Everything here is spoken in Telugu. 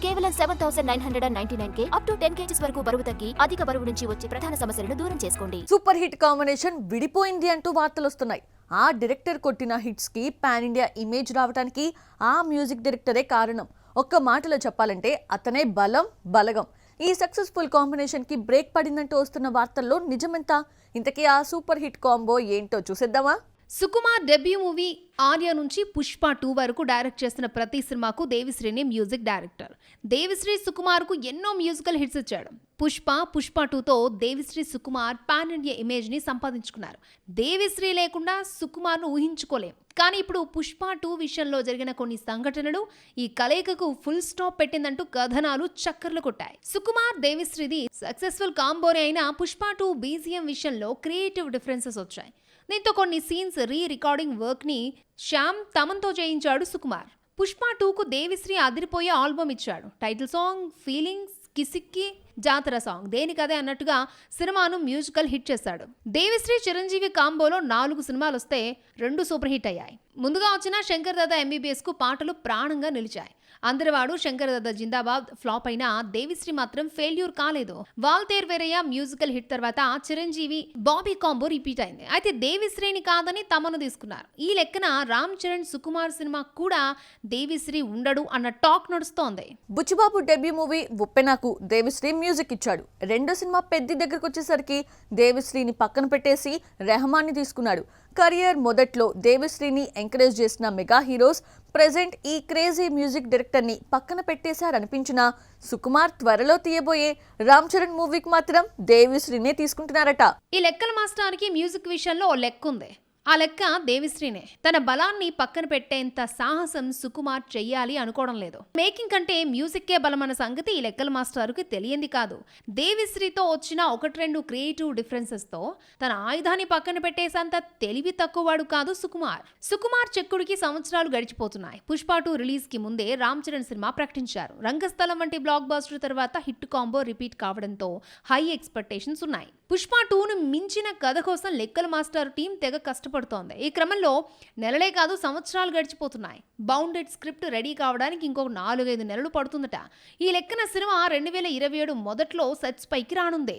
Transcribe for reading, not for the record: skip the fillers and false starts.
కేవలం 7,999K అప్ టు 10 kgs వరకు బరువు తగ్గి అధిక బరువు నుంచి వచ్చే ప్రధాన సమస్యలను దూరం చేసుకోండి. సూపర్ హిట్ కాంబినేషన్ విడిపోయింది అంటూ వార్తలు వస్తున్నాయి. ఆ డైరెక్టర్ కొట్టిన హిట్స్ కి పాన్ ఇండియా ఇమేజ్ రావడానికి ఆ మ్యూజిక్ డైరెక్టరే కారణం. ఒక్క మాటలో చెప్పాలంటే అతనే బలగం. ఈ సక్సెస్ఫుల్ కాంబినేషన్ కి బ్రేక్ పడిందంటూ వస్తున్న వార్తల్లో నిజమెంత? ఇంతకీ ఆ సూపర్ హిట్ కాంబో ఏంటో చూసేద్దామా? సుకుమార్ డెబ్యూ మూవీ ఆర్య నుంచి పుష్ప 2 వరకు డైరెక్ట్ చేసిన ప్రతి సినిమాకు దేవిశ్రీని మ్యూజిక్ డైరెక్టర్. దేవిశ్రీ సుకుమార్కు ఎన్నో మ్యూజికల్ హిట్స్ ఇచ్చాడు. పుష్ప 2తో దేవిశ్రీ సుకుమార్ పాన్ ఇండియా ఇమేజ్ని సంపాదించుకున్నారు. దేవిశ్రీ లేకుండా సుకుమార్ను ఊహించుకోలేం. కానీ ఇప్పుడు పుష్ప 2 విషయంలో జరిగిన కొన్ని సంఘటనలు ఈ కలయికకు ఫుల్ స్టాప్ పెట్టిందంటూ కథనాలు చక్కర్లు కొట్టాయి. సుకుమార్ దేవిశ్రీది సక్సెస్ఫుల్ కాంబోనే అయినా పుష్ప 2 బీజిఎం విషయంలో క్రియేటివ్ డిఫరెన్సెస్ వచ్చాయి. దీంతో కొన్ని సీన్స్ రికార్డింగ్ వర్క్ ని శ్యామ్ తమన్తో చేయించాడు సుకుమార్. పుష్ప 2కు దేవిశ్రీ అదిరిపోయే ఆల్బమ్ ఇచ్చాడు. టైటిల్ సాంగ్, ఫీలింగ్స్, కిసిక్కి, జాతర సాంగ్ దేనికదే అన్నట్టుగా సినిమాను మ్యూజికల్ హిట్ చేశాడు. దేవిశ్రీ చిరంజీవి కాంబోలో 4 సినిమాలు వస్తే 2 సూపర్ హిట్ అయ్యాయి. ముందుగా వచ్చిన శంకర్ దాదా ఎంబీబీఎస్ కు పాటలు ప్రాణంగా నిలిచాయి. అందరివాడు శంకర్ దాదా జిందాబాద్ ఫ్లాప్ అయినా దేవిశ్రీ మాత్రం ఫెయిల్యూర్ కాలేదు. వాల్తేర్ వేరయ్య మ్యూజికల్ హిట్ తర్వాత చిరంజీవి బాబీ కాంబో రిపీట్ అయింది. అయితే దేవిశ్రీని కాదని తమను తీసుకున్నారు. ఈ లెక్కన రామ్ చరణ్ సుకుమార్ సినిమా కూడా దేవిశ్రీ ఉండడు అన్న టాక్ నడుస్తోంది. బుచ్చిబాబు డెబ్యూ మూవీ ఉప్పెనకు దేవిశ్రీ మ్యూజిక్ ఇచ్చాడు. రెండో సినిమా పెద్ది దగ్గరకు వచ్చేసరికి దేవిశ్రీని పక్కన పెట్టేసి రెహమాన్ని తీసుకున్నాడు. కెరియర్ మొదట్లో దేవిశ్రీని ఎంకరేజ్ చేసిన మెగా హీరోస్ ప్రెజెంట్ ఈ క్రేజీ మ్యూజిక్ డైరెక్టర్ ని పక్కన పెట్టేశారనిపించిన సుకుమార్ త్వరలో తీయబోయే రామ్ చరణ్ మూవీకి మాత్రం దేవిశ్రీనే తీసుకుంటున్నారట. ఈ లెక్కల మాస్టానికి మ్యూజిక్ విషయంలో ఓ లెక్క ఉంది. ఆ లెక్క దేవిశ్రీనే. తన బలాన్ని పక్కన పెట్టేంత సాహసం సుకుమార్ చెయ్యాలి అనుకోవడం లేదు. మేకింగ్ కంటే మ్యూజిక్కే బలమన్న సంగతి ఈ లెక్కల మాస్టర్కి తెలియంది కాదు. దేవిశ్రీతో వచ్చిన 1-2 క్రియేటివ్ డిఫరెన్సెస్ తో తన ఆయుధాన్ని పక్కన పెట్టేసంత తెలివి తక్కువవాడు కాదు సుకుమార్. సుకుమార్ చెక్కుడికి సంవత్సరాలు గడిచిపోతున్నాయి. పుష్ప 2 రిలీజ్ కి ముందే రామ్ చరణ్ సినిమా ప్రకటించారు. రంగస్థలం వంటి బ్లాక్ బాస్టర్ తర్వాత హిట్ కాంబో రిపీట్ కావడంతో హై ఎక్స్పెక్టేషన్స్ ఉన్నాయి. పుష్ప 2ను మించిన కథ కోసం లెక్కల మాస్టర్ టీం తెగ కష్టపడుతోంది. ఈ క్రమంలో నెలలే కాదు సంవత్సరాలు గడిచిపోతున్నాయి. బౌండెడ్ స్క్రిప్ట్ రెడీ కావడానికి ఇంకొక 4-5 నెలలు పడుతుందట. ఈ లెక్కన సినిమా 2027 మొదట్లో సెట్స్ పైకి రానుంది.